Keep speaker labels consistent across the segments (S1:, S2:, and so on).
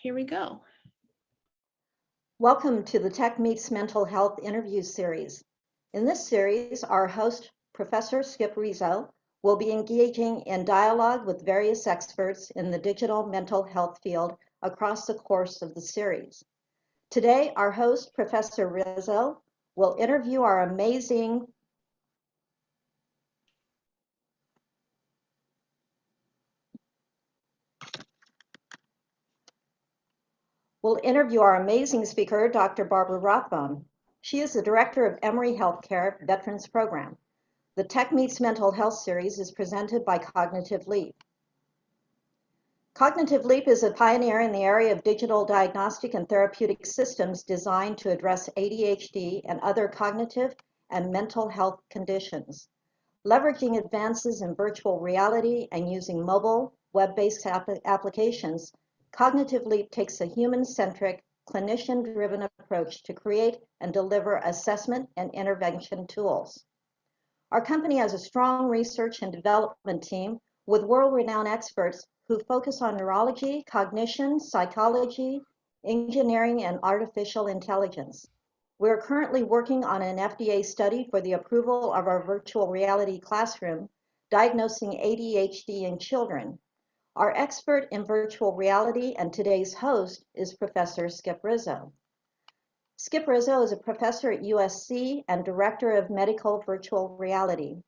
S1: here we go.
S2: Welcome to the Tech Meets Mental Health interview series. In this series, our host, Professor Skip Rizzo, will be engaging in dialogue with various experts in the digital mental health field across the course of the series. Today, our host, Professor Rizzo, will interview our amazing speaker, Dr. Barbara Rothbaum. She is the director of Emory Healthcare Veterans Program. The Tech Meets Mental Health series is presented by Cognitive Leap. Cognitive Leap is a pioneer in the area of digital diagnostic and therapeutic systems designed to address ADHD and other cognitive and mental health conditions. Leveraging advances in virtual reality and using mobile, web-based applications, Cognitive Leap takes a human-centric, clinician-driven approach to create and deliver assessment and intervention tools. Our company has a strong research and development team with world-renowned experts who focus on neurology, cognition, psychology, engineering, and artificial intelligence. We are currently working on an FDA study for the approval of our virtual reality classroom, diagnosing ADHD in children. Our expert in virtual reality and today's host is Professor Skip Rizzo. Skip Rizzo is a professor at USC and director of medical virtual reality.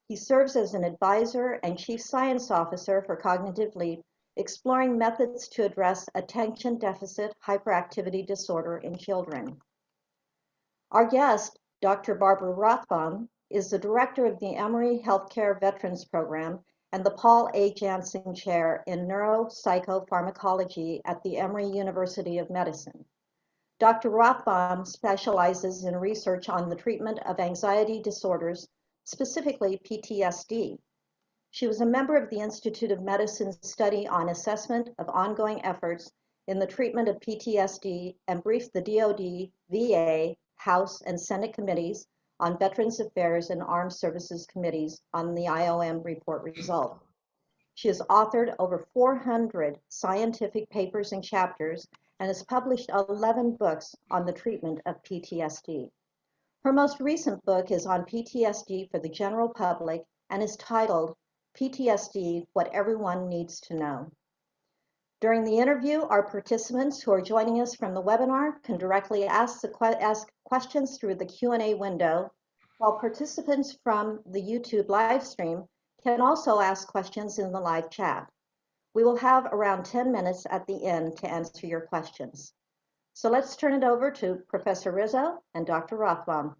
S2: He serves as an advisor and chief science officer for Cognitive Leap, exploring methods to address attention deficit hyperactivity disorder in children. Our guest, Dr. Barbara Rothbaum, is the director of the Emory Healthcare Veterans Program and the Paul A. Janssen Chair in Neuropsychopharmacology at the Emory University of Medicine. Dr. Rothbaum specializes in research on the treatment of anxiety disorders, specifically PTSD. She was a member of the Institute of Medicine's study on assessment of ongoing efforts in the treatment of PTSD and briefed the DoD, VA, House, and Senate committees on Veterans Affairs and Armed Services Committees on the IOM report result. She has authored over 400 scientific papers and chapters and has published 11 books on the treatment of PTSD. Her most recent book is on PTSD for the general public and is titled PTSD, What Everyone Needs to Know. During the interview, our participants who are joining us from the webinar can directly ask questions through the Q&A window, while participants from the YouTube live stream can also ask questions in the live chat. We will have around 10 minutes at the end to answer your questions. So let's turn it over to Professor Rizzo and Dr. Rothbaum.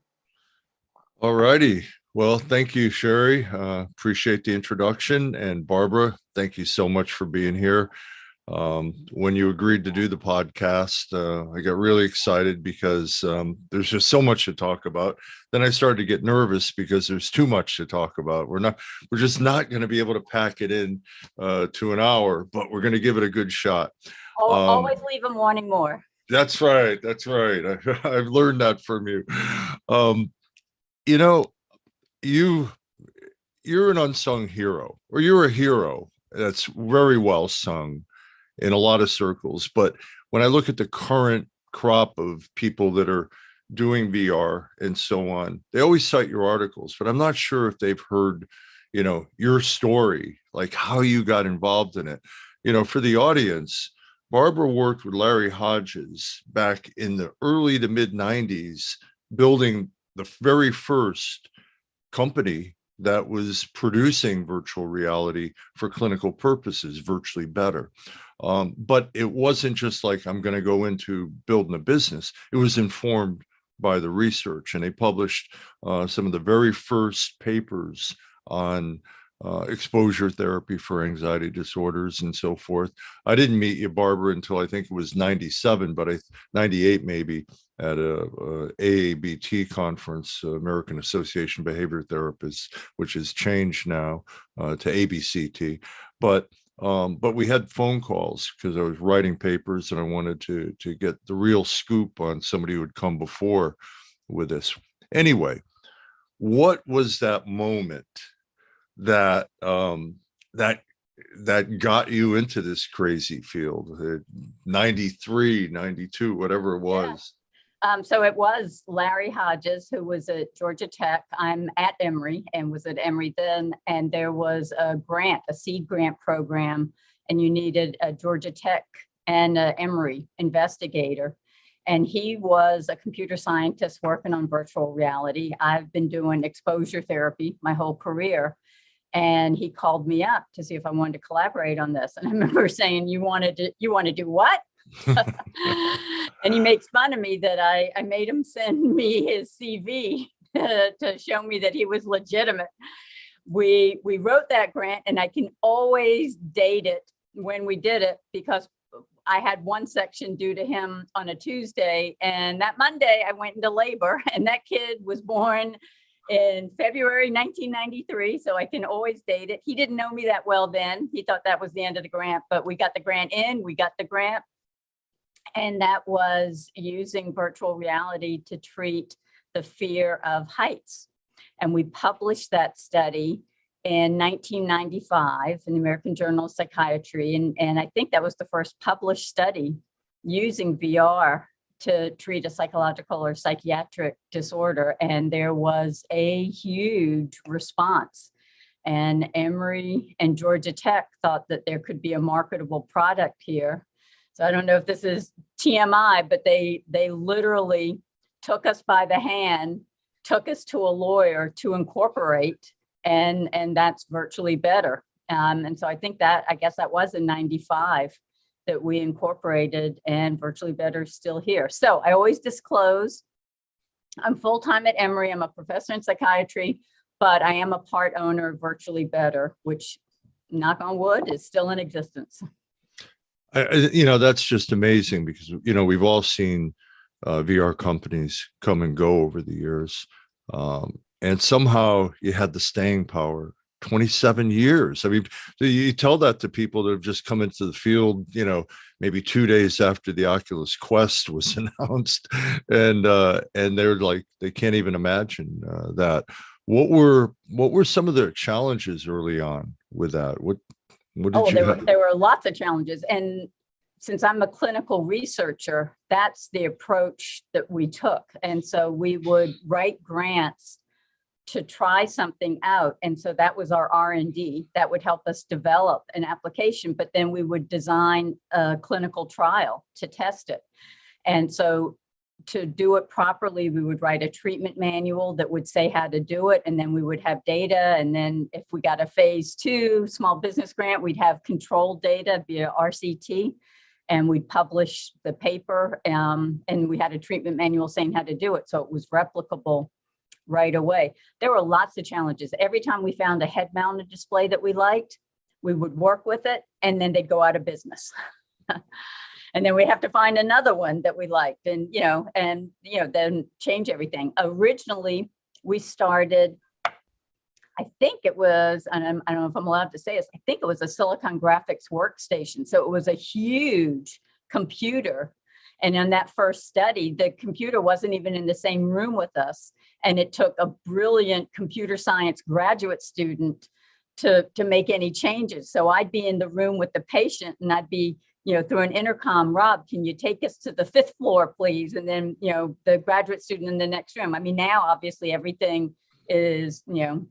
S3: All righty. Well, thank you, Sherry. Appreciate the introduction. And Barbara, thank you so much for being here. When you agreed to do the podcast, I got really excited because there's just so much to talk about. Then I started to get nervous because there's too much to talk about. We're just not going to be able to pack it in to an hour, but we're going to give it a good shot.
S4: Always leave them wanting more.
S3: That's right. That's right. I've learned that from you. You know, you're an unsung hero, or you're a hero that's very well sung in a lot of circles. But when I look at the current crop of people that are doing VR and so on, they always cite your articles, but I'm not sure if they've heard, your story, like how you got involved in it. For the audience, Barbara worked with Larry Hodges back in the early to mid 90s, building the very first company that was producing virtual reality for clinical purposes, Virtually Better. But it wasn't just like, I'm going to go into building a business. It was informed by the research, and they published some of the very first papers on exposure therapy for anxiety disorders and so forth. I didn't meet you, Barbara, until I think it was 97, but 98 maybe, at a AABT conference, American Association of Behavior Therapists, which has changed now to ABCT. But we had phone calls because I was writing papers and I wanted to get the real scoop on somebody who had come before with this. Anyway, what was that moment that that got you into this crazy field? 93, 92, whatever it was.
S4: So it was Larry Hodges, who was at Georgia Tech. I'm at Emory and was at Emory then. And there was a grant, a seed grant program, and you needed a Georgia Tech and a Emory investigator. And he was a computer scientist working on virtual reality. I've been doing exposure therapy my whole career. And he called me up to see if I wanted to collaborate on this. And I remember saying, you want to do what? And he makes fun of me that I made him send me his CV to show me that he was legitimate. We wrote that grant, and I can always date it when we did it because I had one section due to him on a Tuesday, and that Monday I went into labor, and that kid was born in February 1993, so I can always date it. He didn't know me that well then. He thought that was the end of the grant, but we got the grant in, we got the grant. And that was using virtual reality to treat the fear of heights. And we published that study in 1995 in the American Journal of Psychiatry. And I think that was the first published study using VR to treat a psychological or psychiatric disorder. And there was a huge response. And Emory and Georgia Tech thought that there could be a marketable product here. So I don't know if this is TMI, but they literally took us by the hand, took us to a lawyer to incorporate, and that's Virtually Better. And so I guess that was in 95 that we incorporated, and Virtually Better is still here. So I always disclose I'm full-time at Emory. I'm a professor in psychiatry, but I am a part owner of Virtually Better, which, knock on wood, is still in existence.
S3: That's just amazing because, we've all seen VR companies come and go over the years. And somehow you had the staying power, 27 years. I mean, you tell that to people that have just come into the field, maybe 2 days after the Oculus Quest was announced, and they're like, they can't even imagine that. What were some of the challenges early on with that? What did you have?
S4: There were lots of challenges. And since I'm a clinical researcher, that's the approach that we took. And so we would write grants to try something out. And so that was our R&D that would help us develop an application, but then we would design a clinical trial to test it. And so to do it properly, we would write a treatment manual that would say how to do it. And then we would have data. And then if we got a phase 2 small business grant, we'd have controlled data via RCT, and we'd publish the paper. And we had a treatment manual saying how to do it. So it was replicable right away. There were lots of challenges. Every time we found a head-mounted display that we liked, we would work with it, and then they'd go out of business. And then we have to find another one that we liked, and then change everything. Originally, we started, I think it was, and I don't know if I'm allowed to say this, I think it was a Silicon Graphics workstation. So it was a huge computer. And in that first study, the computer wasn't even in the same room with us. And it took a brilliant computer science graduate student to make any changes. So I'd be in the room with the patient, and I'd be, through an intercom, Rob, can you take us to the 5th floor, please? And then, the graduate student in the next room. I mean, now, obviously, everything is,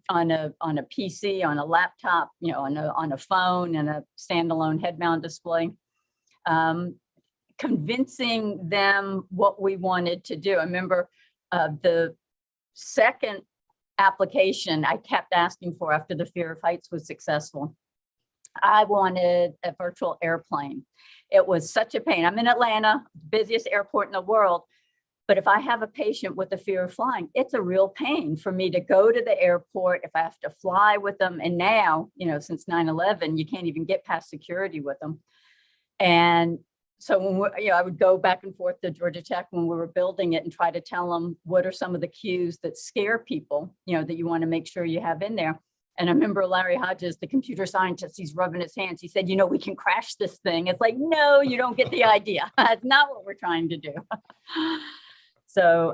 S4: on a PC, on a laptop, on a phone, and a standalone head-mount display. Convincing them what we wanted to do. I remember the second application I kept asking for after the fear of heights was successful. I wanted a virtual airplane. It was such a pain. I'm in Atlanta, busiest airport in the world. But if I have a patient with a fear of flying, it's a real pain for me to go to the airport if I have to fly with them. And now, since 9/11, you can't even get past security with them. And so when I would go back and forth to Georgia Tech when we were building it and try to tell them what are some of the cues that scare people, that you want to make sure you have in there. And I remember Larry Hodges, the computer scientist, he's rubbing his hands. He said, we can crash this thing. It's like, no, you don't get the idea. That's not what we're trying to do. So,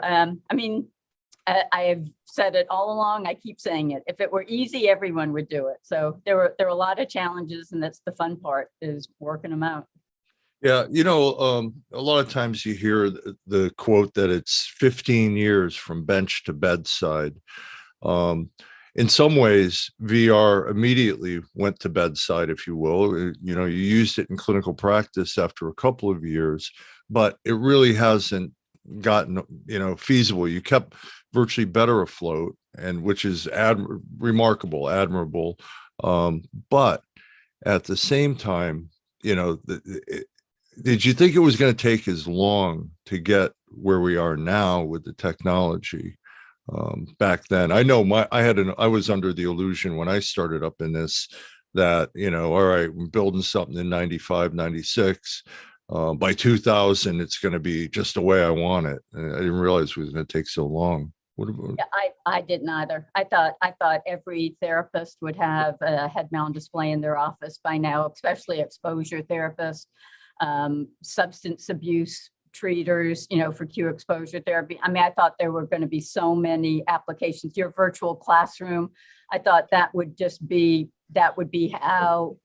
S4: I have said it all along. I keep saying it. If it were easy, everyone would do it. So there were a lot of challenges, and that's the fun part, is working them out.
S3: Yeah, a lot of times you hear the quote that it's 15 years from bench to bedside. In some ways, VR immediately went to bedside, if you will. You used it in clinical practice after a couple of years, but it really hasn't gotten, feasible. You kept virtually better afloat, and which is remarkable, admirable. But at the same time, did you think it was going to take as long to get where we are now with the technology back then? I know I was under the illusion when I started up in this that, all right, we're building something in 95, 96. By 2000, it's going to be just the way I want it. And I didn't realize it was going to take so long.
S4: Yeah, I didn't either. I thought every therapist would have a head mount display in their office by now, especially exposure therapists, substance abuse treaters, for cue exposure therapy. I mean, I thought there were going to be so many applications. Your virtual classroom, I thought that would be how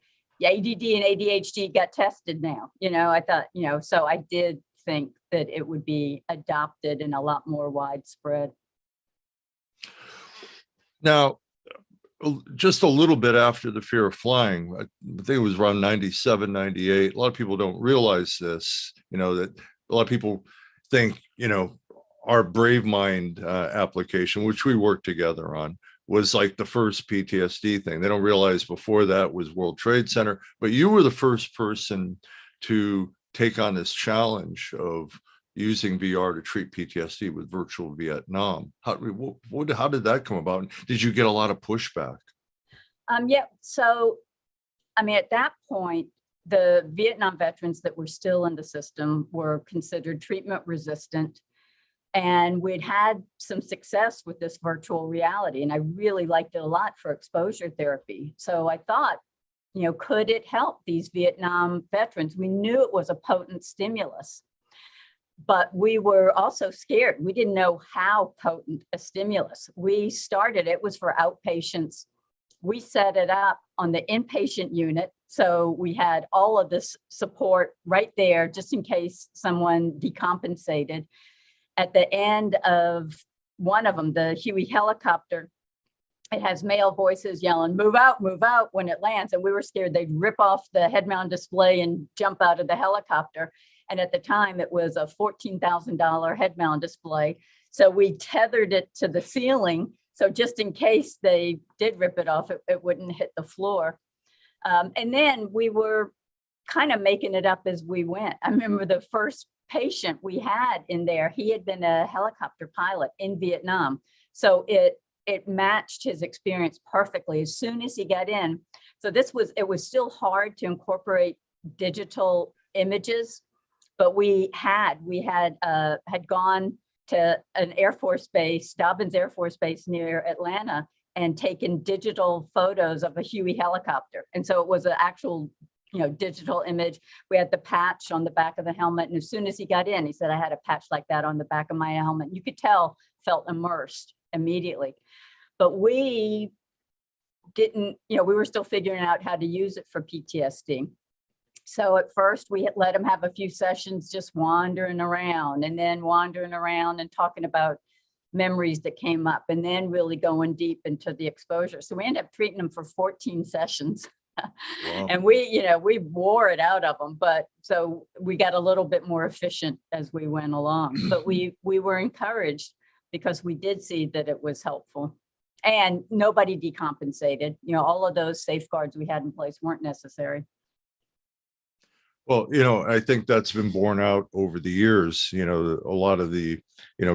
S4: ADD and ADHD got tested now. I thought, so I did think that it would be adopted and a lot more widespread. Now,
S3: just a little bit after the fear of flying, I think it was around 97, 98. A lot of people don't realize this, that a lot of people think, our Brave Mind application, which we worked together on, was like the first PTSD thing. They don't realize before that was World Trade Center, but you were the first person to take on this challenge of using VR to treat PTSD with virtual Vietnam. How did that come about? Did you get a lot of pushback?
S4: Yeah. So, at that point, the Vietnam veterans that were still in the system were considered treatment resistant. And we'd had some success with this virtual reality. And I really liked it a lot for exposure therapy. So I thought, could it help these Vietnam veterans? We knew it was a potent stimulus, but we were also scared. We didn't know how potent a stimulus. It was for outpatients. We set it up on the inpatient unit. So we had all of this support right there, just in case someone decompensated. At the end of one of them, the Huey helicopter, it has male voices yelling, move out, when it lands. And we were scared they'd rip off the head mount display and jump out of the helicopter. And at the time, it was a $14,000 head mount display. So we tethered it to the ceiling. So just in case they did rip it off, it wouldn't hit the floor. And then we were kind of making it up as we went. I remember the first patient we had in there, he had been a helicopter pilot in Vietnam. So it matched his experience perfectly as soon as he got in. So it was still hard to incorporate digital images, but we had gone to an Air Force base, Dobbins Air Force Base near Atlanta, and taken digital photos of a Huey helicopter. And so it was an actual digital image. We had the patch on the back of the helmet. And as soon as he got in, he said, I had a patch like that on the back of my helmet. You could tell, felt immersed immediately. But we didn't, we were still figuring out how to use it for PTSD. So at first we had let him have a few sessions just wandering around and talking about memories that came up, and then really going deep into the exposure. So we ended up treating him for 14 sessions. Wow. And we wore it out of them, but so we got a little bit more efficient as we went along. But we were encouraged because we did see that it was helpful, and nobody decompensated. All of those safeguards we had in place weren't necessary.
S3: Well, I think that's been borne out over the years. A lot of the,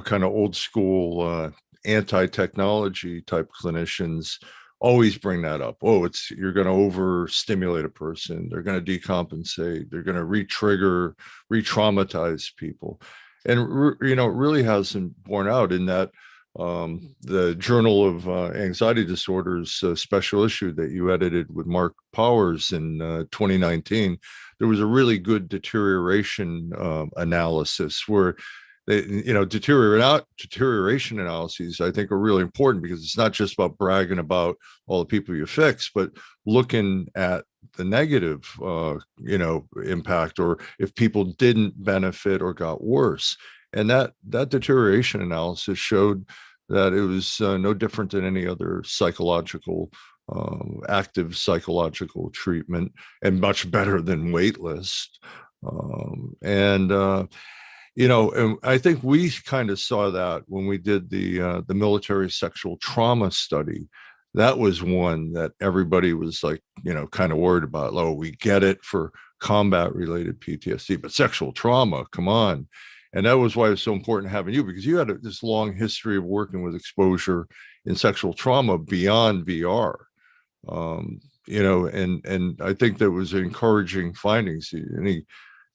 S3: kind of old school anti-technology type clinicians always bring that up. Oh, you're going to overstimulate a person. They're going to decompensate. They're going to re-trigger, re-traumatize people. And, it really hasn't borne out in that the Journal of Anxiety Disorders special issue that you edited with Mark Powers in 2019, there was a really good deterioration analysis where deterioration analyses, I think, are really important, because it's not just about bragging about all the people you fix, but looking at the negative, impact, or if people didn't benefit or got worse. And that deterioration analysis showed that it was no different than any other psychological, active psychological treatment, and much better than waitlist. And I think we kind of saw that when we did the military sexual trauma study. That was one that everybody was like, kind of worried about. Oh, we get it for combat related PTSD, but sexual trauma, come on. And that was why it's so important having you, because you had this long history of working with exposure in sexual trauma beyond VR. And I think that was encouraging findings. Any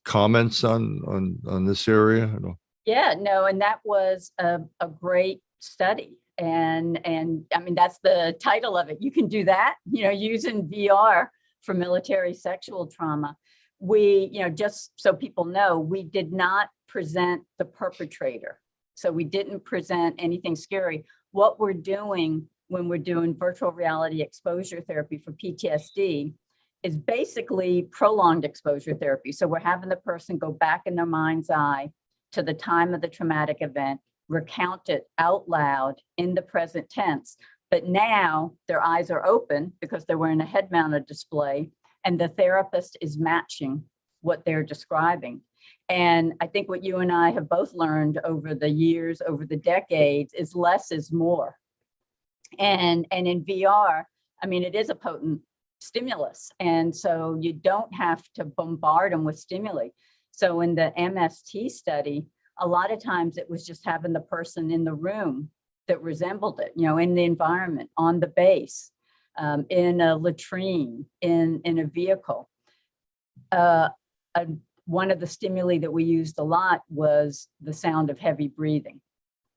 S3: comments on this area?
S4: Yeah, no, and that was a great study. And I mean, that's the title of it. You can do that, using VR for military sexual trauma. We, just so people know, we did not present the perpetrator. So we didn't present anything scary. What we're doing when we're doing virtual reality exposure therapy for PTSD is basically prolonged exposure therapy. So we're having the person go back in their mind's eye to the time of the traumatic event, recount it out loud in the present tense. But now their eyes are open because they're wearing a head-mounted display, and the therapist is matching what they're describing. And I think what you and I have both learned over the years, over the decades, is less is more. And in VR, I mean, it is a potent stimulus. And so you don't have to bombard them with stimuli. So in the MST study, a lot of times it was just having the person in the room that resembled it, in the environment, on the base, in a latrine, in a vehicle. One of the stimuli that we used a lot was the sound of heavy breathing.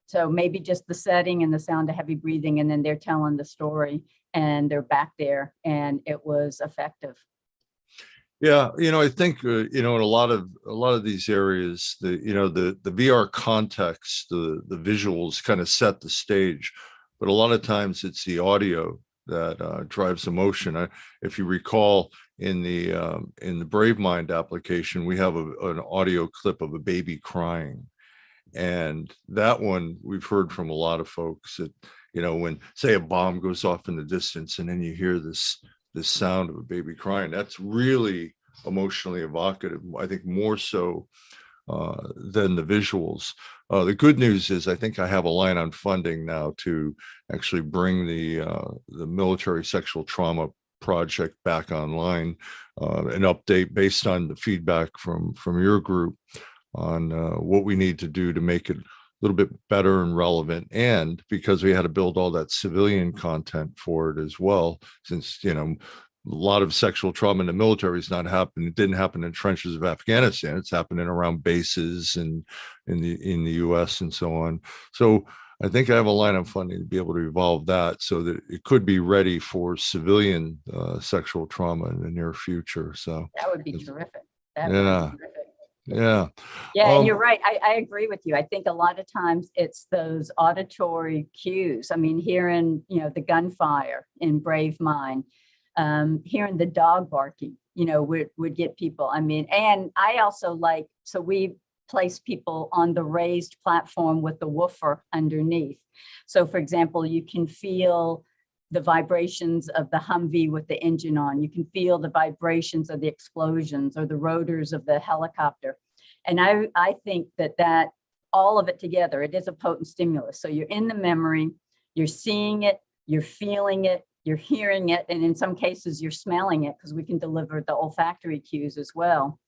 S4: So maybe just the setting and the sound of heavy breathing, and then they're telling the story and they're back there, and it was effective.
S3: Yeah, I think in a lot of these areas, the VR context, the visuals kind of set the stage, but a lot of times it's the audio that drives emotion. If you recall, in the Brave Mind application, we have an audio clip of a baby crying, and that one we've heard from a lot of folks that when, say, a bomb goes off in the distance, and then you hear this sound of a baby crying, that's really emotionally evocative, I think, more so than the visuals. The good news is I think I have a line on funding now to actually bring the military sexual trauma project back online, an update based on the feedback from your group on what we need to do to make it a little bit better and relevant. And because we had to build all that civilian content for it as well, since a lot of sexual trauma in the military is not happening. It didn't happen in trenches of Afghanistan. It's happening around bases and in the US and so on. So I think I have a line of funding to be able to evolve that so that it could be ready for civilian sexual trauma in the near future. So
S4: that would be terrific.
S3: That would be terrific. Yeah.
S4: And you're right. I agree with you. I think a lot of times it's those auditory cues. I mean, hearing, the gunfire in Brave Mind, hearing the dog barking, would get people. I mean, and I also so we place people on the raised platform with the woofer underneath. So for example, you can feel the vibrations of the Humvee with the engine on. You can feel the vibrations of the explosions or the rotors of the helicopter. And I think that all of it together, it is a potent stimulus. So you're in the memory, you're seeing it, you're feeling it, you're hearing it, and in some cases you're smelling it, because we can deliver the olfactory cues as well.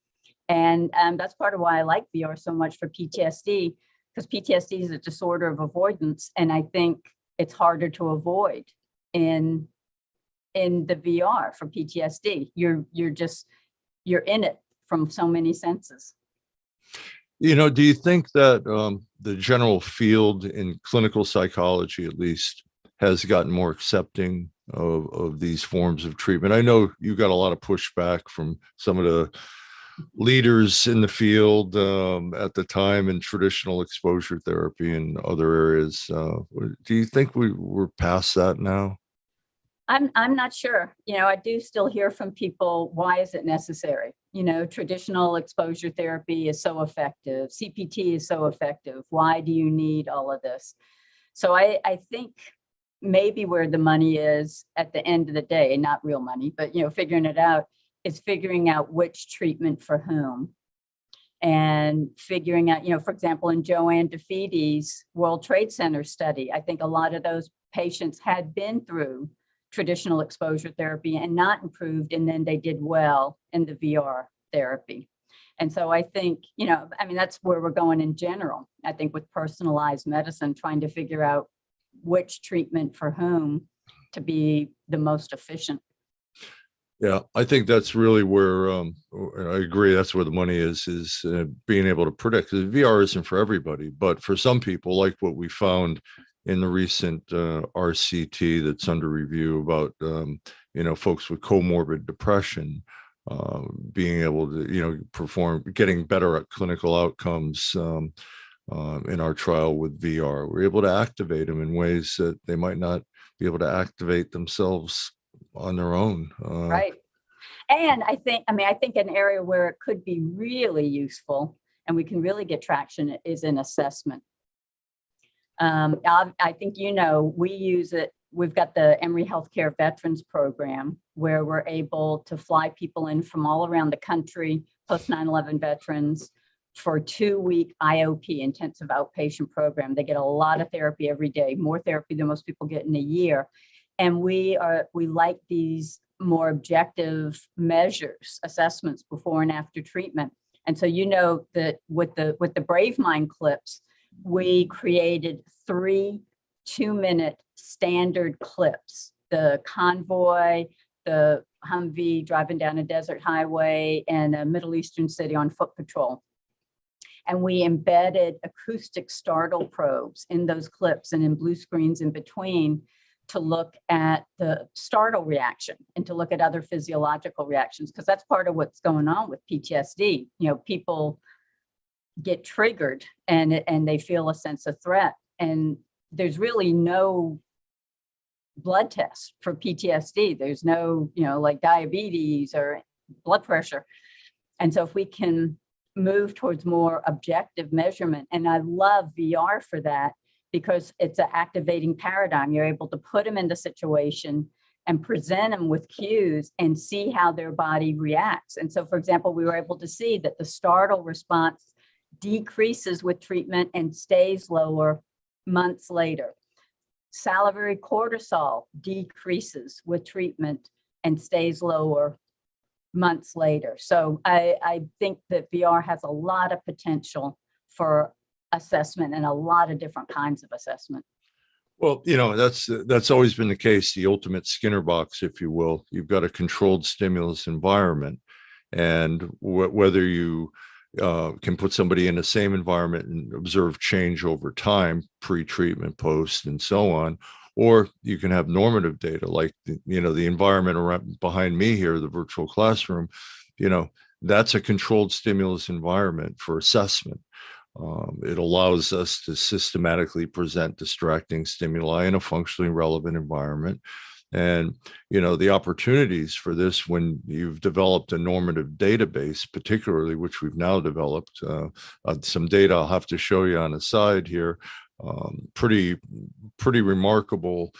S4: And that's part of why I like VR so much for PTSD, because PTSD is a disorder of avoidance, and I think it's harder to avoid in the VR for PTSD. You're in it from so many senses.
S3: Do you think that the general field in clinical psychology, at least, has gotten more accepting of these forms of treatment? I know you got a lot of pushback from some of leaders in the field at the time in traditional exposure therapy and other areas. Do you think we're past that now?
S4: I'm not sure. I do still hear from people, why is it necessary? Traditional exposure therapy is so effective. CPT is so effective. Why do you need all of this? So I think maybe where the money is at the end of the day, not real money, but, figuring it out, is figuring out which treatment for whom. And figuring out, for example, in Joanne DeFeedy's World Trade Center study, I think a lot of those patients had been through traditional exposure therapy and not improved, and then they did well in the VR therapy. And so I think, that's where we're going in general. I think with personalized medicine, trying to figure out which treatment for whom to be the most efficient.
S3: Yeah, I think that's really where I agree. That's where the money is being able to predict. Because VR isn't for everybody, but for some people, like what we found in the recent RCT that's under review about folks with comorbid depression being able to perform, getting better at clinical outcomes in our trial with VR. We're able to activate them in ways that they might not be able to activate themselves on their own.
S4: Right. And I think an area where it could be really useful and we can really get traction is in assessment. I think, we use it. We've got the Emory Healthcare Veterans Program where we're able to fly people in from all around the country, post 9/11 veterans, for a 2-week IOP, intensive outpatient program. They get a lot of therapy every day, more therapy than most people get in a year. And we like these more objective measures, assessments before and after treatment. And so, that with the Brave Mind clips, we created 3 2-minute standard clips: the convoy, the Humvee driving down a desert highway, and a Middle Eastern city on foot patrol. And we embedded acoustic startle probes in those clips and in blue screens in between to look at the startle reaction and to look at other physiological reactions, because that's part of what's going on with PTSD. People get triggered and they feel a sense of threat. And there's really no blood test for PTSD. There's no, like diabetes or blood pressure. And so if we can move towards more objective measurement, and I love VR for that, because it's an activating paradigm. You're able to put them in the situation and present them with cues and see how their body reacts. And so, for example, we were able to see that the startle response decreases with treatment and stays lower months later. Salivary cortisol decreases with treatment and stays lower months later. So I think that VR has a lot of potential for assessment and a lot of different kinds of assessment.
S3: Well, that's always been the case, the ultimate Skinner box, if you will. You've got a controlled stimulus environment, and whether you can put somebody in the same environment and observe change over time, pre-treatment, post, and so on, or you can have normative data like the environment around behind me here, the virtual classroom. That's a controlled stimulus environment for assessment. It allows us to systematically present distracting stimuli in a functionally relevant environment. And, the opportunities for this when you've developed a normative database, particularly, which we've now developed, some data I'll have to show you on the side here, pretty remarkable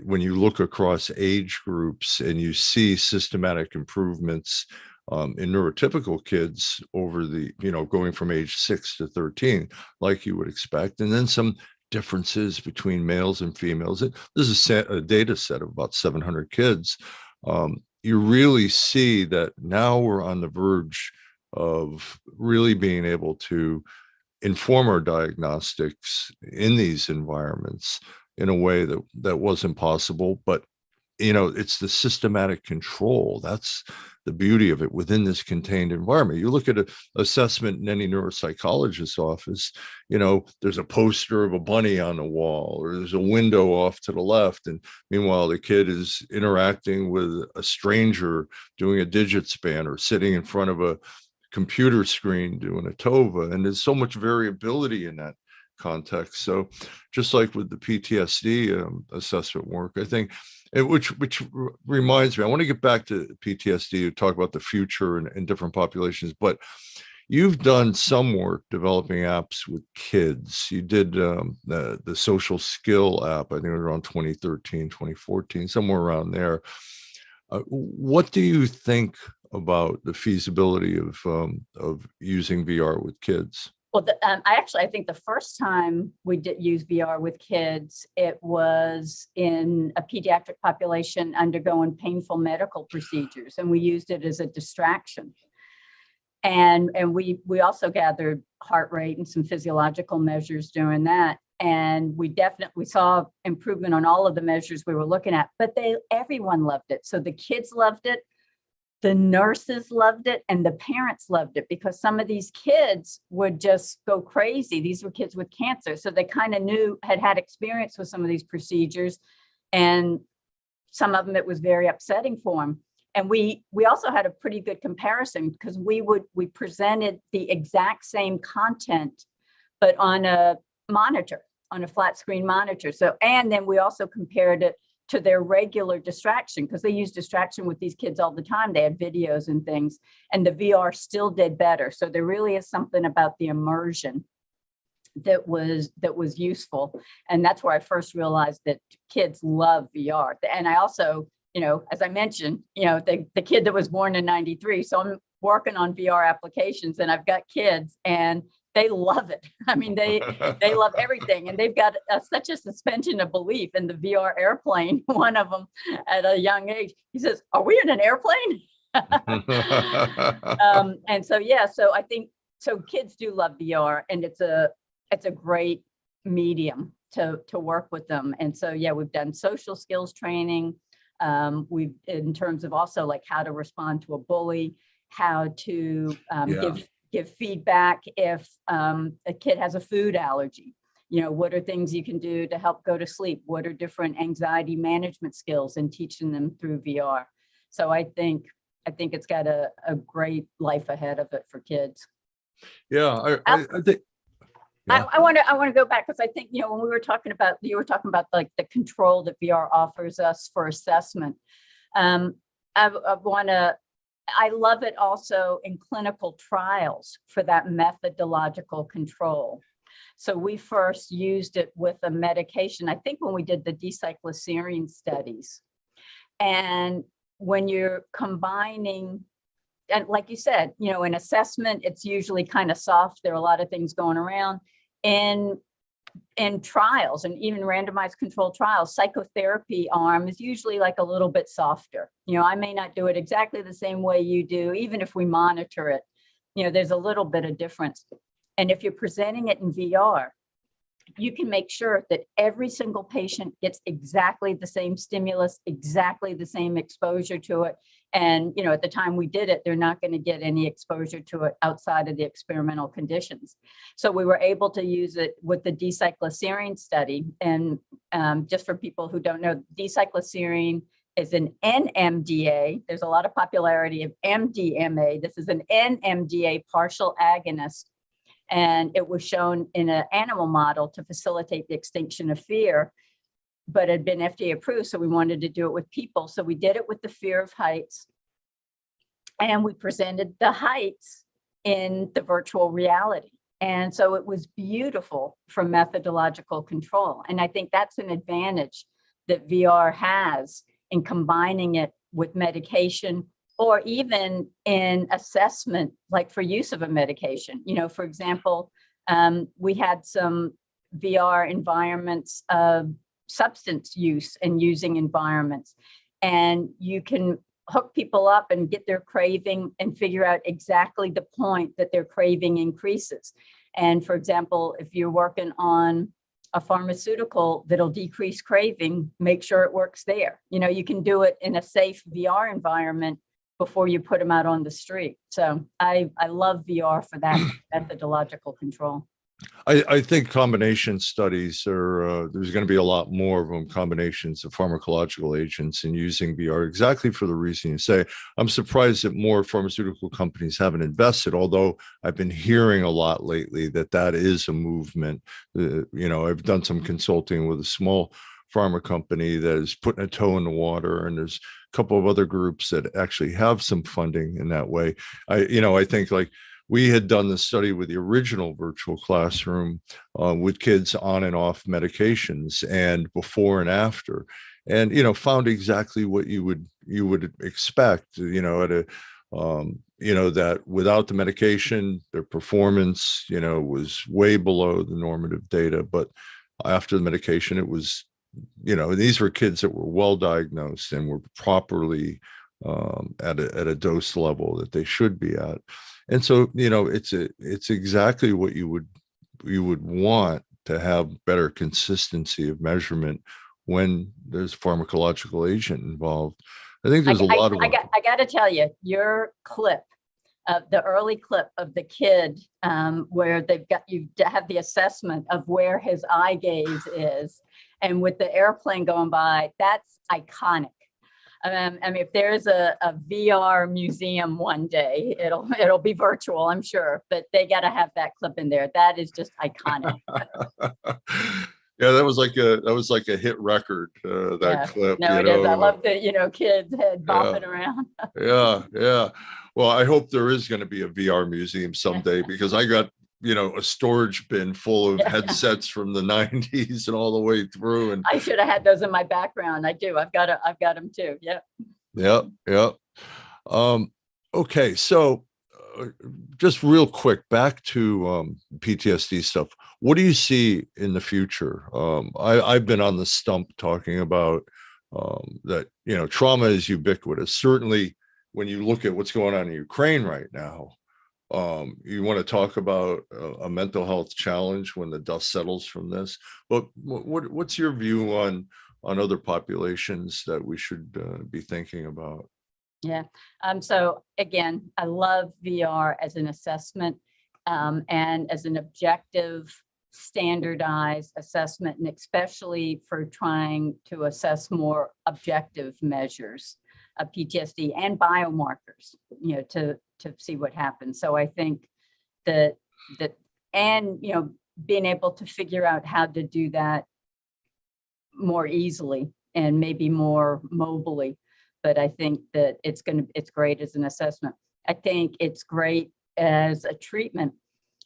S3: when you look across age groups and you see systematic improvements in neurotypical kids over the, going from age 6 to 13, like you would expect. And then some differences between males and females. This is a data set of about 700 kids. You really see that now we're on the verge of really being able to inform our diagnostics in these environments in a way that wasn't possible. But it's the systematic control. That's the beauty of it within this contained environment. You look at an assessment in any neuropsychologist's office, there's a poster of a bunny on the wall, or there's a window off to the left. And meanwhile, the kid is interacting with a stranger doing a digit span or sitting in front of a computer screen doing a TOVA, and there's so much variability in that context. So just like with the PTSD assessment work, I think, which reminds me, I want to get back to PTSD to talk about the future and different populations, but you've done some work developing apps with kids. You did the social skill app, I think it was around 2013, 2014, somewhere around there. What do you think about the feasibility of using VR with kids?
S4: Well, I think the first time we did use VR with kids, it was in a pediatric population undergoing painful medical procedures, and we used it as a distraction. And we also gathered heart rate and some physiological measures during that. And we saw improvement on all of the measures we were looking at, but everyone loved it. So the kids loved it, the nurses loved it, and the parents loved it, because some of these kids would just go crazy. These were kids with cancer. So they kind of had experience with some of these procedures, and some of them, it was very upsetting for them. And we also had a pretty good comparison, because we presented the exact same content, but on a monitor, on a flat screen monitor. So, and then we also compared it to their regular distraction, because they use distraction with these kids all the time. They had videos and things, and the VR still did better. So there really is something about the immersion that was useful. And that's where I first realized that kids love VR. And I also, as I mentioned, the kid that was born in 93. So I'm working on VR applications, and I've got kids, and they love it. I mean, they love everything, and they've got such a suspension of belief in the VR airplane. One of them, at a young age, he says, "Are we in an airplane?" And so, so I think kids do love VR, and it's a great medium to work with them. And so, we've done social skills training. We've, in terms of also like how to respond to a bully, how to give feedback if a kid has a food allergy. What are things you can do to help go to sleep? What are different anxiety management skills, and teaching them through VR? So I think it's got a great life ahead of it for kids.
S3: Yeah, I think. Yeah.
S4: I want to go back, because I think, when you were talking about like the control that VR offers us for assessment. I love it also in clinical trials for that methodological control. So we first used it with a medication, I think when we did the Cycloserine studies. And when you're combining, and like you said, in assessment, it's usually kind of soft. There are a lot of things going around. In trials, and even randomized controlled trials, psychotherapy arm is usually like a little bit softer. I may not do it exactly the same way you do, even if we monitor it. There's a little bit of difference. And if you're presenting it in VR, you can make sure that every single patient gets exactly the same stimulus, exactly the same exposure to it. And, at the time we did it, they're not going to get any exposure to it outside of the experimental conditions. So we were able to use it with the Cycloserine study. And just for people who don't know, Cycloserine is an NMDA. There's a lot of popularity of MDMA. This is an NMDA partial agonist. And it was shown in an animal model to facilitate the extinction of fear, but had been FDA approved. So we wanted to do it with people. So we did it with the fear of heights. And we presented the heights in the virtual reality. And so it was beautiful for methodological control. And I think that's an advantage that VR has in combining it with medication, or even in assessment, like for use of a medication. For example, we had some VR environments of substance use and using environments, and you can hook people up and get their craving and figure out exactly the point that their craving increases. And for example, if you're working on a pharmaceutical that'll decrease craving, make sure it works there. You can do it in a safe VR environment before you put them out on the street. So I love VR for that methodological control.
S3: I think combination studies are, there's going to be a lot more of them, combinations of pharmacological agents and using VR exactly for the reason you say. I'm surprised that more pharmaceutical companies haven't invested, although I've been hearing a lot lately that that is a movement. I've done some consulting with a small pharma company that is putting a toe in the water, and there's a couple of other groups that actually have some funding in that way. I think like, we had done the study with the original virtual classroom with kids on and off medications and before and after, and found exactly what you would expect. That without the medication, their performance was way below the normative data, but after the medication, it was these were kids that were well diagnosed and were properly at a dose level that they should be at. And so, it's exactly what you would want to have better consistency of measurement when there's pharmacological agent involved. I think there's a lot of.
S4: I got to tell you, your clip, the early clip of the kid where you have the assessment of where his eye gaze is, and with the airplane going by, that's iconic. If there's a VR museum one day, it'll be virtual, I'm sure, but they got to have that clip in there. That is just iconic.
S3: Yeah, that was like a hit record. That clip.
S4: No, it is. I love the kids head bopping around.
S3: Yeah. Well, I hope there is going to be a VR museum someday, because I got a storage bin full of headsets from the 90s and all the way through. And
S4: I should have had those in my background. I do. I've got them too. Yeah.
S3: Okay. So just real quick, back to PTSD stuff. What do you see in the future? I've been on the stump talking about that, trauma is ubiquitous. Certainly when you look at what's going on in Ukraine right now, you want to talk about a mental health challenge when the dust settles from this, but what's your view on other populations that we should be thinking about?
S4: Yeah. So again, I love VR as an assessment and as an objective, standardized assessment, and especially for trying to assess more objective measures of PTSD and biomarkers, to see what happens. So I think that being able to figure out how to do that more easily and maybe more mobily. But I think that it's great as an assessment. I think it's great as a treatment,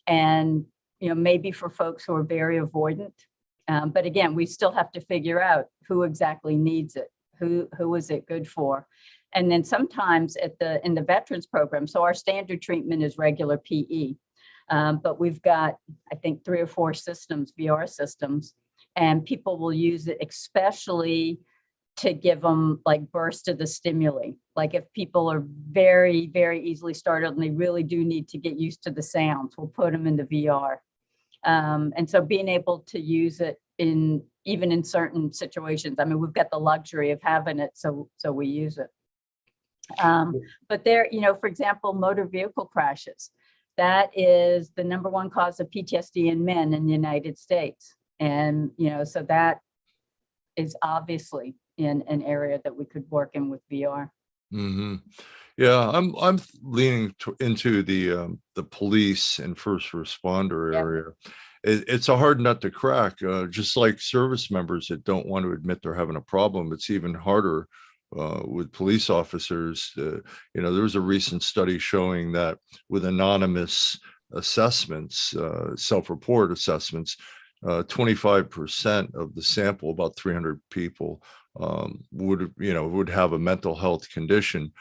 S4: and maybe for folks who are very avoidant. But again, we still have to figure out who exactly needs it, who is it good for. And then sometimes in the veterans program, so our standard treatment is regular PE, but we've got, I think, 3 or 4 systems, VR systems, and people will use it especially to give them like bursts of the stimuli. Like if people are very, very easily startled and they really do need to get used to the sounds, we'll put them in the VR. And so being able to use it even in certain situations, I mean, we've got the luxury of having it, so we use it. But there, for example, motor vehicle crashes, that is the #1 cause of PTSD in men in the United States. And, so that is obviously in an area that we could work in with VR.
S3: Mm-hmm. Yeah, I'm leaning into the police and first responder area. It's a hard nut to crack, just like service members that don't want to admit they're having a problem. It's even harder with police officers. There was a recent study showing that with anonymous assessments, self-report assessments, 25% of the sample, about 300 people, would have a mental health condition,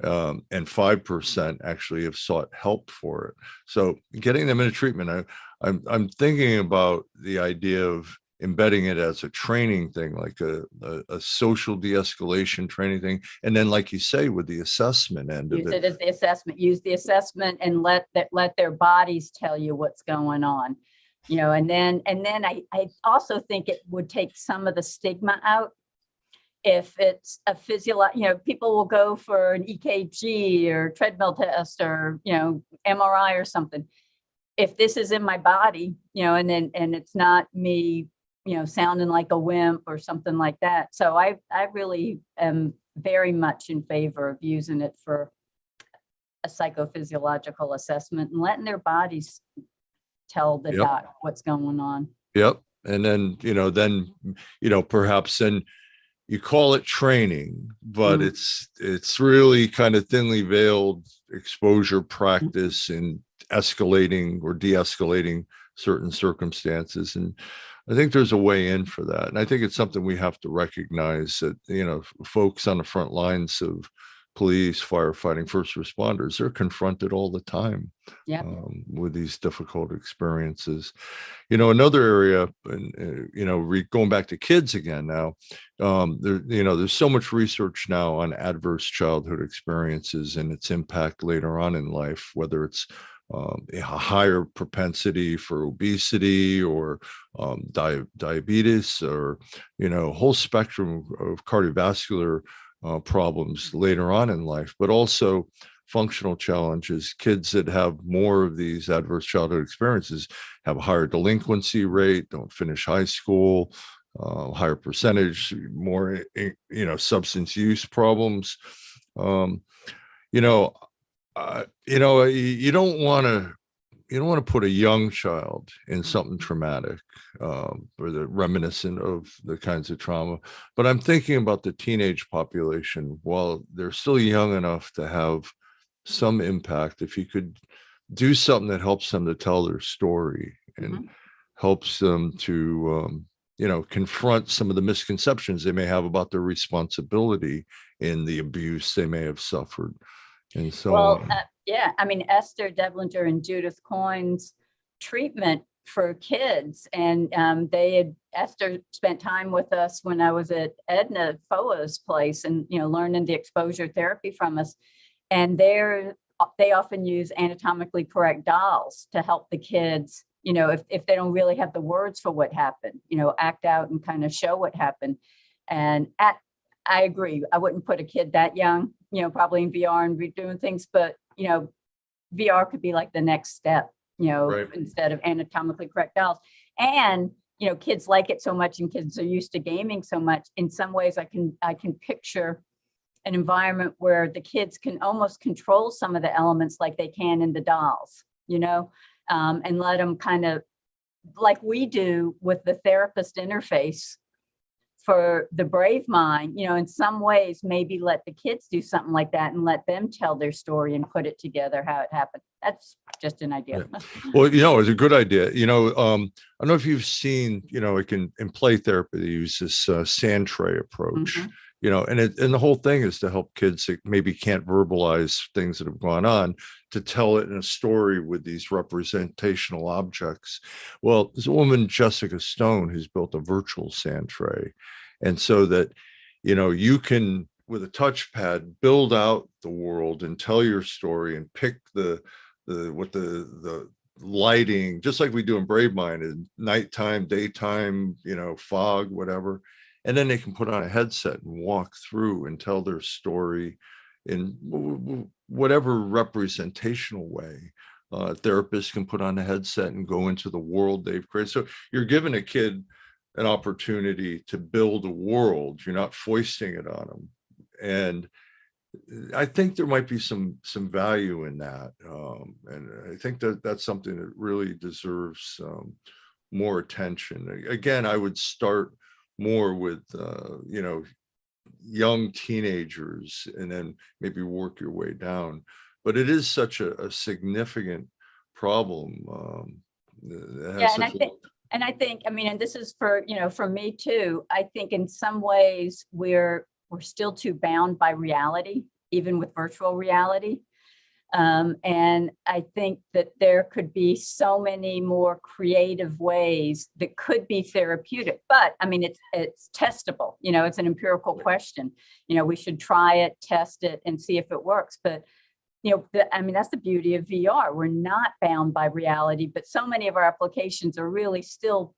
S3: and 5% actually have sought help for it. So getting them into treatment, I'm thinking about the idea of embedding it as a training thing, like a social de-escalation training thing, and then, like you say, with the assessment end of it.
S4: Use it as the assessment. Use the assessment and let their bodies tell you what's going on. And then I also think it would take some of the stigma out. If it's a people will go for an EKG or treadmill test or, MRI or something. if this is in my body, and it's not me, sounding like a wimp or something like that. So I really am very much in favor of using it for a psychophysiological assessment and letting their bodies tell the doc what's going on.
S3: Yep. And then, perhaps then you call it training, but it's really kind of thinly veiled exposure practice in escalating or de-escalating certain circumstances. And I think there's a way in for that. And I think it's something we have to recognize that, folks on the front lines of police, firefighting, first responders, they're confronted all the time with these difficult experiences. Another area, and going back to kids again now, there's so much research now on adverse childhood experiences and its impact later on in life, whether it's a higher propensity for obesity or diabetes, or whole spectrum of cardiovascular problems later on in life, but also functional challenges. Kids that have more of these adverse childhood experiences have a higher delinquency rate, don't finish high school, higher percentage, more substance use problems. You don't want to put a young child in something traumatic or the reminiscent of the kinds of trauma. But I'm thinking about the teenage population. While they're still young enough to have some impact, if you could do something that helps them to tell their story and helps them to, confront some of the misconceptions they may have about their responsibility in the abuse they may have suffered. And so
S4: Esther Deblinger and Judith Coyne's treatment for kids, and Esther spent time with us when I was at Edna Foa's place, and learning the exposure therapy from us. And they often use anatomically correct dolls to help the kids, if they don't really have the words for what happened, act out and kind of show what happened. And I agree, I wouldn't put a kid that young, probably in VR and redoing things, but VR could be like the next step, instead of anatomically correct dolls. And kids like it so much, and kids are used to gaming so much. In some ways, I can picture an environment where the kids can almost control some of the elements like they can in the dolls, and let them kind of, like we do with the therapist interface for the brave mind, in some ways, maybe let the kids do something like that and let them tell their story and put it together how it happened. That's just an idea.
S3: Yeah. Well, it's a good idea. I don't know if you've seen, in play therapy, they use this sand tray approach, and the whole thing is to help kids that maybe can't verbalize things that have gone on, to tell it in a story with these representational objects. Well, there's a woman, Jessica Stone, who's built a virtual sand tray. And so that, you can, with a touchpad, build out the world and tell your story and pick the lighting, just like we do in Brave Mind, is nighttime, daytime, fog, whatever. And then they can put on a headset and walk through and tell their story in whatever representational way. Therapists can put on a headset and go into the world they've created. So you're giving a kid an opportunity to build a world. You're not foisting it on them. And I think there might be some value in that. And I think that's something that really deserves more attention. Again, I would start more with, young teenagers and then maybe work your way down. But it is such a significant problem.
S4: And I think, and this is for me too, I think in some ways we're still too bound by reality, even with virtual reality. And I think that there could be so many more creative ways that could be therapeutic, but it's testable, it's an empirical question. We should try it, test it, and see if it works. But, that's the beauty of VR. We're not bound by reality, but so many of our applications are really still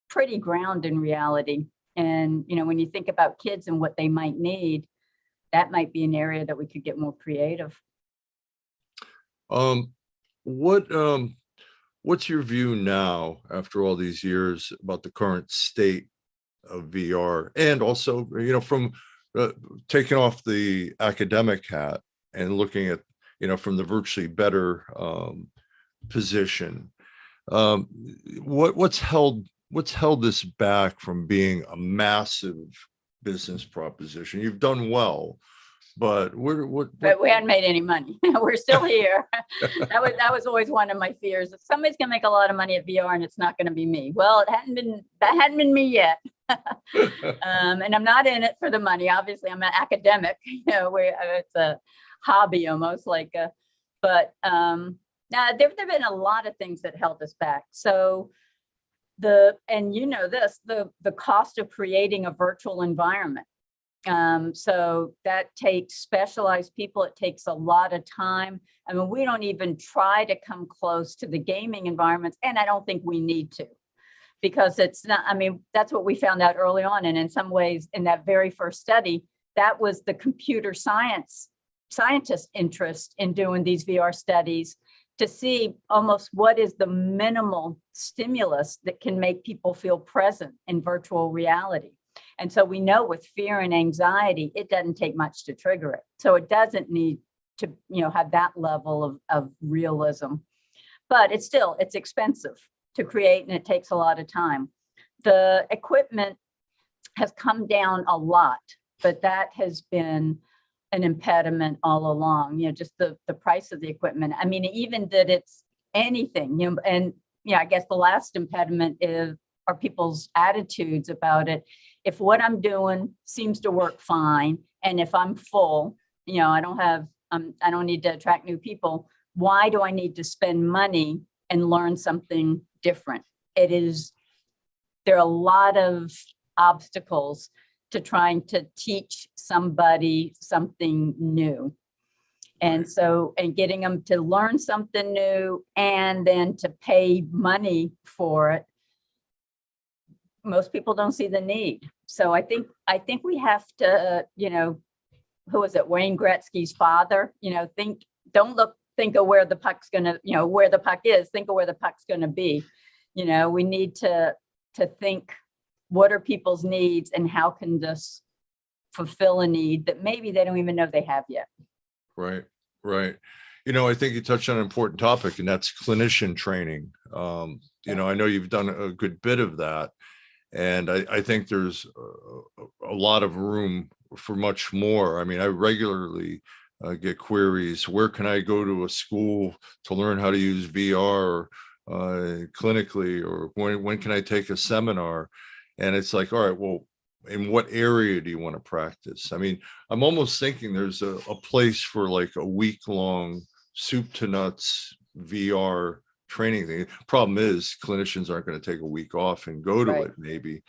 S4: pretty grounded in reality. And, when you think about kids and what they might need, that might be an area that we could get more creative.
S3: What what's your view now after all these years about the current state of VR, and also, from taking off the academic hat and looking at, from the virtually better position, what's held this back from being a massive business proposition? You've done well, but
S4: but we hadn't made any money. We're still here. That was always one of my fears. If somebody's gonna make a lot of money at VR and it's not gonna be me. Well, that hadn't been me yet. And I'm not in it for the money. Obviously, I'm an academic, where it's a hobby almost but now there've been a lot of things that held us back. So the cost of creating a virtual environment. So that takes specialized people. It takes a lot of time. I mean, we don't even try to come close to the gaming environments, and I don't think we need to, because it's not, I mean, that's what we found out early on. And in some ways, in that very first study, that was the computer scientist interest in doing these VR studies, to see almost what is the minimal stimulus that can make people feel present in virtual reality. And so we know with fear and anxiety, it doesn't take much to trigger it. So it doesn't need to, have that level of realism, but it's expensive to create, and it takes a lot of time. The equipment has come down a lot, but that has been an impediment all along, just the price of the equipment. I mean, even that it's anything, and I guess the last impediment are people's attitudes about it. If what I'm doing seems to work fine, and if I'm full, I don't need to attract new people, why do I need to spend money and learn something different? There are a lot of obstacles to trying to teach somebody something new. And so, and getting them to learn something new and then to pay money for it, most people don't see the need. So I think we have to, who is it? Wayne Gretzky's father, think of where the puck's gonna, where the puck is, think of where the puck's gonna be. We need to think, what are people's needs and how can this fulfill a need that maybe they don't even know they have yet.
S3: Right. I think you touched on an important topic, and that's clinician training. I know you've done a good bit of that, and I think there's a lot of room for much more. I mean, I regularly get queries, where can I go to a school to learn how to use VR clinically, or when can I take a seminar? And it's like, all right, well, in what area do you want to practice? I mean, I'm almost thinking there's a place for like a week-long soup to nuts VR training thing. Problem is, clinicians aren't going to take a week off and go to it, maybe.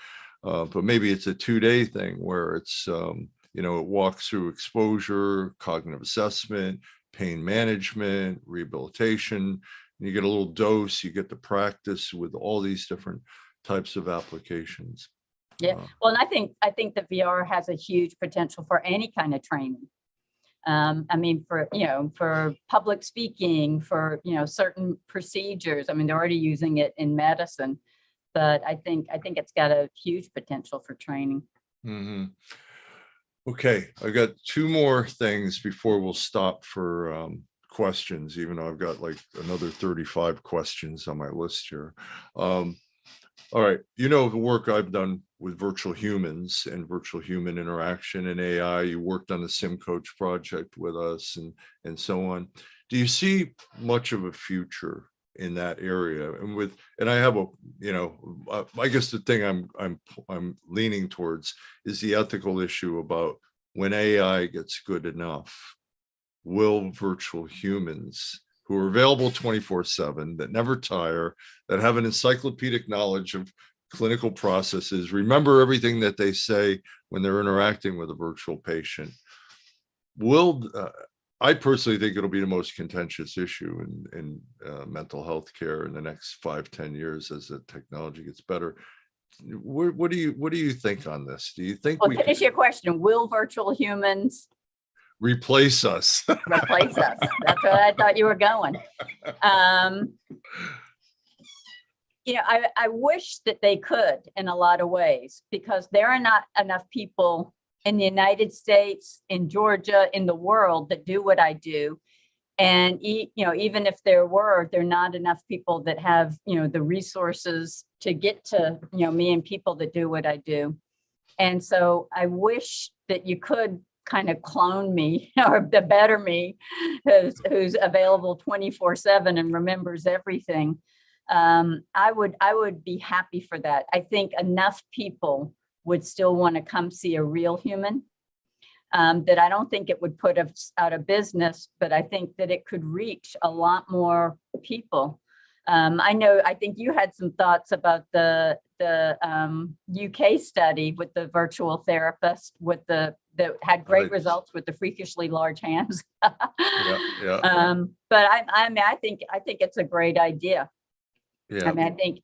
S3: But maybe it's a 2-day thing where it's, it walks through exposure, cognitive assessment, pain management, rehabilitation. You get a little dose, you get to practice with all these different types of applications.
S4: Yeah, well, and I think the VR has a huge potential for any kind of training. I mean, for public speaking, for certain procedures. I mean, they're already using it in medicine, but I think it's got a huge potential for training.
S3: Mm-hmm. Okay, I got 2 more things before we'll stop for questions, even though I've got like another 35 questions on my list here. All right, the work I've done with virtual humans and virtual human interaction and AI. You worked on the Sim Coach project with us and so on. Do you see much of a future in that area? And I have I guess the thing I'm leaning towards is the ethical issue about, when AI gets good enough, will virtual humans who are available 24/7, that never tire, that have an encyclopedic knowledge of clinical processes, remember everything that they say when they're interacting with a virtual patient, I personally think it'll be the most contentious issue in mental health care in the next 5-10 years as the technology gets better. What do you think on this? Do you think
S4: finish your question? Will virtual humans
S3: replace us?
S4: Replace us. That's where I thought you were going. I wish that they could in a lot of ways, because there are not enough people in the United States, in Georgia, in the world that do what I do. And, even if there are not enough people that have, the resources to get to, me and people that do what I do. And so I wish that you could kind of clone me, or the better me, who's available 24/7 and remembers everything. I would be happy for that. I think enough people would still want to come see a real human, that I don't think it would put us out of business, but I think that it could reach a lot more people. I think you had some thoughts about the UK study with the virtual therapist that had great results with the freakishly large hands.
S3: Yeah.
S4: But I think it's a great idea.
S3: Yeah.
S4: I think,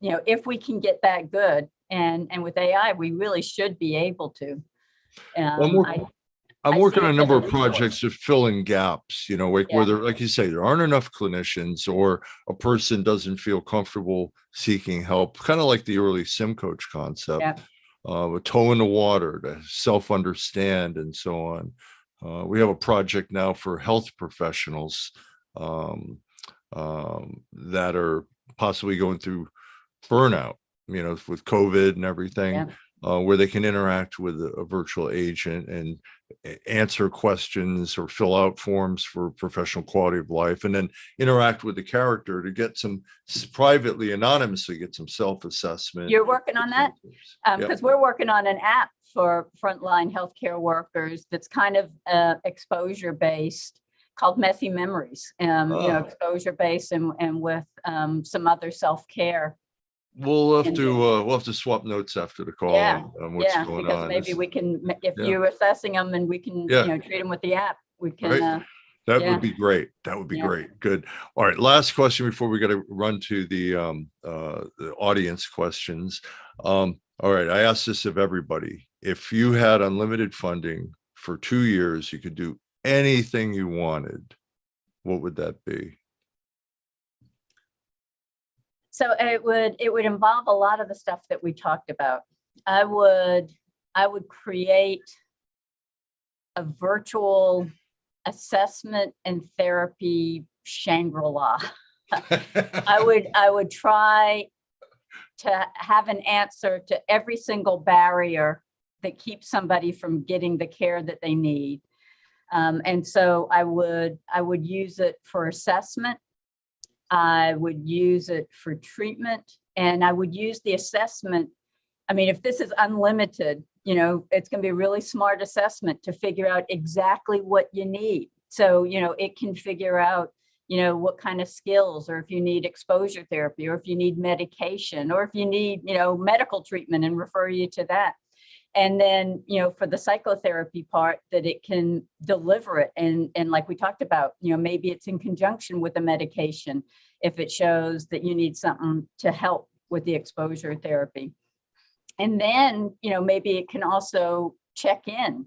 S4: if we can get that good, and with AI, we really should be able to.
S3: I'm working on a number of projects to fill in gaps, where there, like you say, there aren't enough clinicians, or a person doesn't feel comfortable seeking help, kind of like the early sim coach concept, a toe in the water to self-understand and so on. We have a project now for health professionals that are possibly going through burnout, with COVID and everything, where they can interact with a virtual agent and answer questions or fill out forms for professional quality of life, and then interact with the character to get some privately, anonymously, get some self-assessment.
S4: You're working on that? Because we're working on an app for frontline healthcare workers that's kind of exposure-based, called Messy Memories, exposure-based and with some other self-care.
S3: We'll have to swap notes after the call on what's going
S4: because
S3: on.
S4: Maybe we can, if you're assessing them, and we can treat them with the app, we can.
S3: Right. That would be great. That would be great. Good. All right. Last question before we got to run to the audience questions. All right. I asked this of everybody. If you had unlimited funding for 2 years, you could do anything you wanted, what would that be?
S4: So it would involve a lot of the stuff that we talked about. I would create a virtual assessment and therapy Shangri-La. I would try to have an answer to every single barrier that keeps somebody from getting the care that they need. And so I would use it for assessment. I would use it for treatment, and I would use the assessment. I mean, if this is unlimited, it's going to be a really smart assessment to figure out exactly what you need. So, it can figure out, what kind of skills, or if you need exposure therapy, or if you need medication, or if you need, medical treatment, and refer you to that. And then, for the psychotherapy part, that it can deliver it. And like we talked about, maybe it's in conjunction with the medication if it shows that you need something to help with the exposure therapy. And then, maybe it can also check in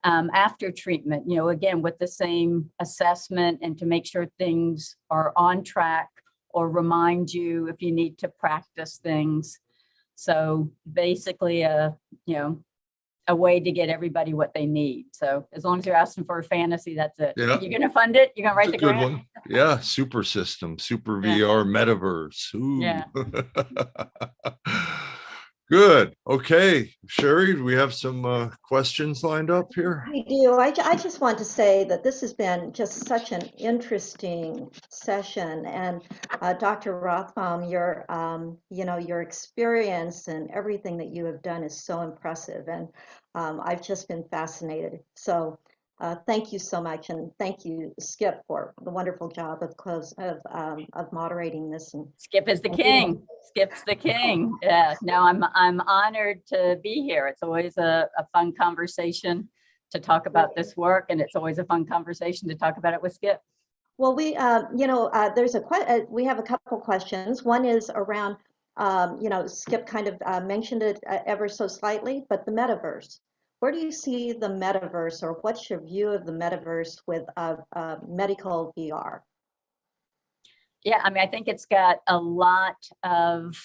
S4: after treatment, again, with the same assessment, and to make sure things are on track, or remind you if you need to practice things. So basically a way to get everybody what they need. So as long as you're asking for a fantasy, that's it.
S3: Yeah.
S4: You're going to fund it. You're going to write the grant.
S3: Good one. Yeah. Super system, super VR, metaverse. Ooh.
S4: Yeah.
S3: Good. Okay. Sherry, do we have some questions lined up here?
S2: We do. I just want to say that this has been just such an interesting session, and Dr. Rothbaum, your experience and everything that you have done is so impressive, and I've just been fascinated. So thank you so much, and thank you, Skip, for the wonderful job of moderating this. And
S4: Skip is the king. Skip's the king. Yeah. No, I'm honored to be here. It's always a fun conversation to talk about this work, and it's always a fun conversation to talk about it with Skip.
S2: Well, we we have a couple questions. One is around, Skip kind of mentioned it ever so slightly, but the metaverse. Where do you see the metaverse, or what's your view of the metaverse with medical VR?
S4: Yeah, I mean, I think it's got a lot of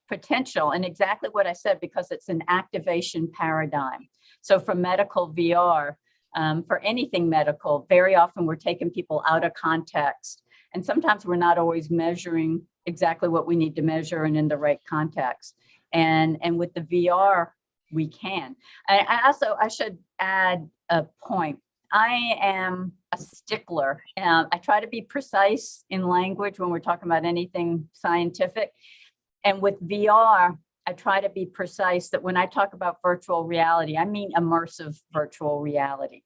S4: potential, and exactly what I said, because it's an activation paradigm. So for medical VR, for anything medical, very often we're taking people out of context. And sometimes we're not always measuring exactly what we need to measure and in the right context. And with the VR, we can. I should add a point. I am a stickler. I try to be precise in language when we're talking about anything scientific. And with VR, I try to be precise that when I talk about virtual reality, I mean immersive virtual reality.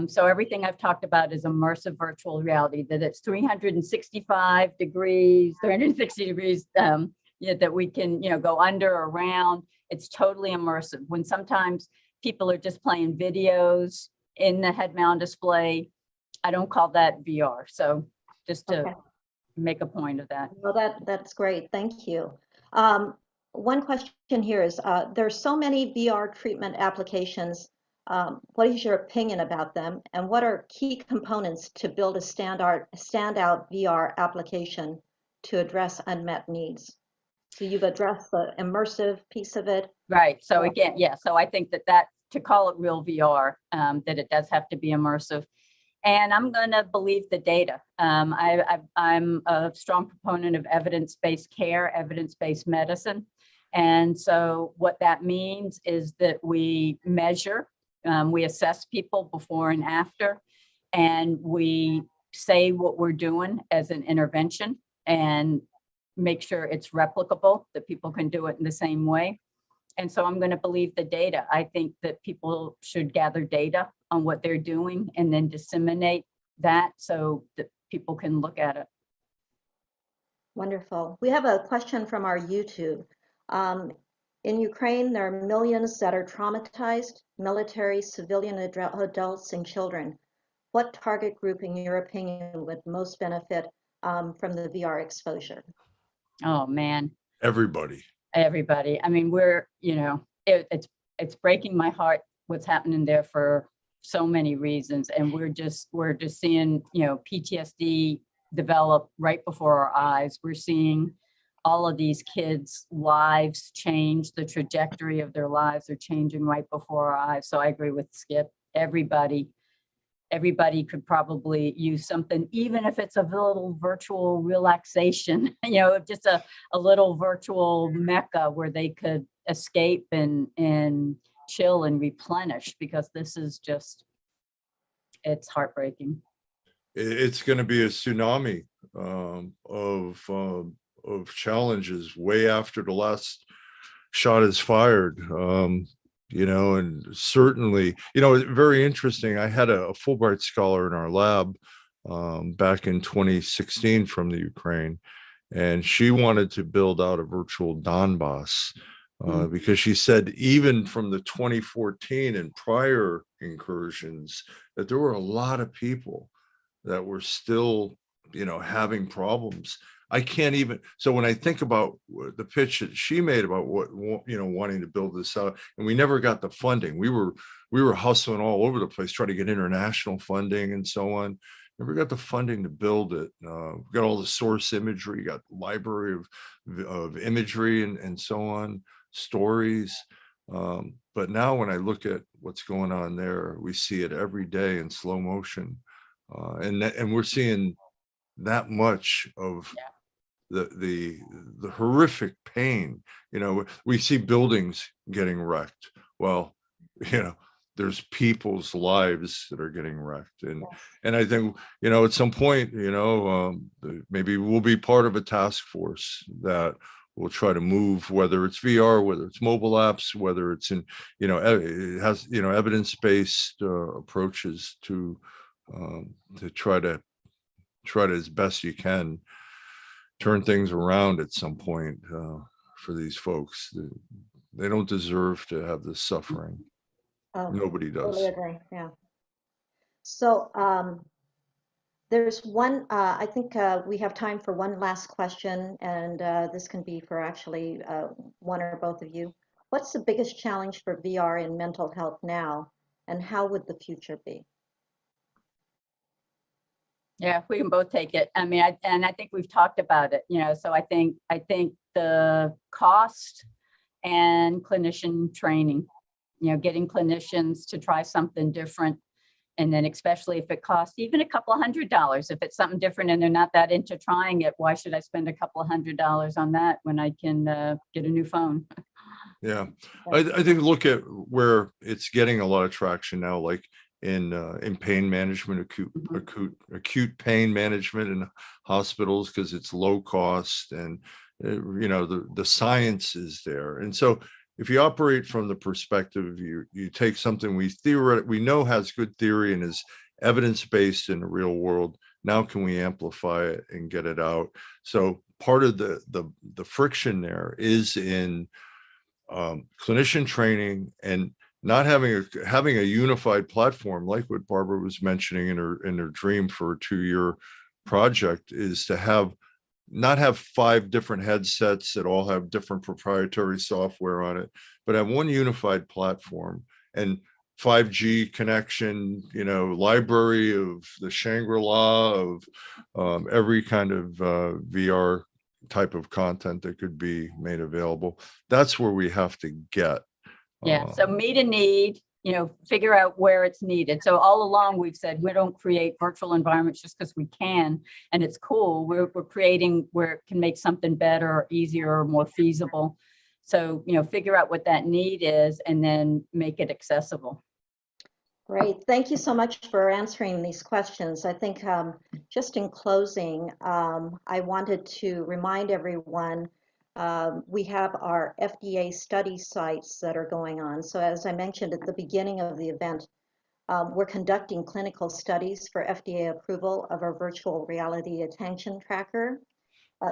S4: So everything I've talked about is immersive virtual reality, that it's 365 degrees, 360 degrees, that we can, go under or around. It's totally immersive. When sometimes people are just playing videos in the head mount display, I don't call that VR. So just to make a point of that.
S2: Well, that's great. Thank you. One question here is, there's so many VR treatment applications. What is your opinion about them, and what are key components to build a standout VR application to address unmet needs? So you've addressed the immersive piece of it.
S4: Right. So again, yeah. So I think that to call it real VR, that it does have to be immersive. And I'm going to believe the data. I'm a strong proponent of evidence-based care, evidence-based medicine. And so what that means is that we measure, we assess people before and after, and we say what we're doing as an intervention and make sure it's replicable, that people can do it in the same way. And so I'm going to believe the data. I think that people should gather data on what they're doing and then disseminate that so that people can look at it.
S2: Wonderful. We have a question from our YouTube. In Ukraine, there are millions that are traumatized, military, civilian adults, and children. What target group, in your opinion, would most benefit from the VR exposure?
S4: Oh, man.
S3: Everybody.
S4: I mean, it's breaking my heart what's happening there for so many reasons. And we're just seeing, PTSD develop right before our eyes. We're seeing all of these kids' lives change, the trajectory of their lives are changing right before our eyes. So I agree with Skip. Everybody could probably use something, even if it's a little virtual relaxation, just a little virtual mecca where they could escape and chill and replenish, because this is just, it's heartbreaking.
S3: It's going to be a tsunami of challenges way after the last shot is fired. And certainly, very interesting. I had a Fulbright scholar in our lab back in 2016 from the Ukraine, and she wanted to build out a virtual Donbass because she said even from the 2014 and prior incursions that there were a lot of people that were still, having problems. I can't even, so when I think about the pitch that she made about what, wanting to build this out, and we never got the funding. We were hustling all over the place, trying to get international funding and so on. Never got the funding to build it. Got all the source imagery, got library of imagery and so on, stories. But now when I look at what's going on there, we see it every day in slow motion. And we're seeing that much of the horrific pain. We see buildings getting wrecked. Well, there's people's lives that are getting wrecked. And I think, at some point, maybe we'll be part of a task force that will try to move, whether it's VR, whether it's mobile apps, whether it's in, it has, evidence-based approaches to try to as best you can turn things around at some point for these folks. They don't deserve to have this suffering. Nobody does.
S2: Totally agree. Yeah. So there's one, I think we have time for one last question, and this can be for actually one or both of you. What's the biggest challenge for VR in mental health now, and how would the future be?
S4: Yeah, we can both take it. I mean, I think we've talked about it, so I think the cost and clinician training, getting clinicians to try something different. And then especially if it costs even a couple of $100, if it's something different and they're not that into trying it, why should I spend a couple of $100 on that when I can get a new phone?
S3: Yeah, I think look at where it's getting a lot of traction now, like in pain management, acute pain management in hospitals, because it's low cost and the science is there. And so if you operate from the perspective, you take something we know has good theory and is evidence-based in the real world. Now can we amplify it and get it out? So part of the friction there is in clinician training and not having a unified platform, like what Barbara was mentioning in her dream for a 2-year project, is to not have 5 different headsets that all have different proprietary software on it, but have one unified platform and 5G connection, library of the Shangri-La of every kind of VR type of content that could be made available. That's where we have to get.
S4: Yeah. So meet a need, figure out where it's needed. So all along we've said we don't create virtual environments just because we can, and it's cool. We're creating where it can make something better or easier or more feasible. So, figure out what that need is and then make it accessible.
S2: Great. Thank you so much for answering these questions. I think just in closing, I wanted to remind everyone we have our FDA study sites that are going on. So as I mentioned at the beginning of the event, we're conducting clinical studies for FDA approval of our virtual reality attention tracker.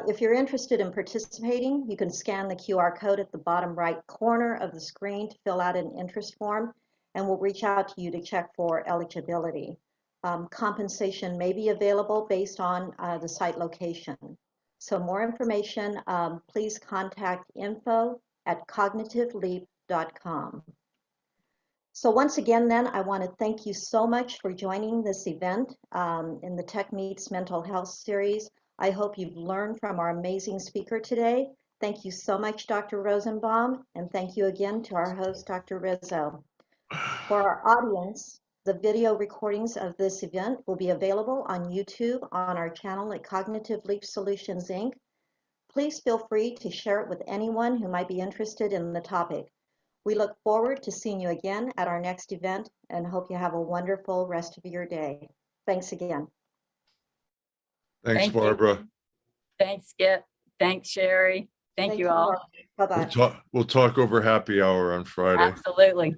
S2: If you're interested in participating, you can scan the QR code at the bottom right corner of the screen to fill out an interest form, and we'll reach out to you to check for eligibility. Compensation may be available based on the site location. So more information, please contact info@cognitiveleap.com. So once again, then, I want to thank you so much for joining this event in the Tech Meets Mental Health series. I hope you've learned from our amazing speaker today. Thank you so much, Dr. Rosenbaum, and thank you again to our host, Dr. Rizzo. For our audience, the video recordings of this event will be available on YouTube on our channel at Cognitive Leap Solutions, Inc. Please feel free to share it with anyone who might be interested in the topic. We look forward to seeing you again at our next event and hope you have a wonderful rest of your day. Thanks again.
S3: Thanks, Barbara.
S4: Thanks, Skip. Thanks, Sherry. Thank you all.
S2: Bye-bye.
S3: We'll talk over happy hour on Friday.
S4: Absolutely.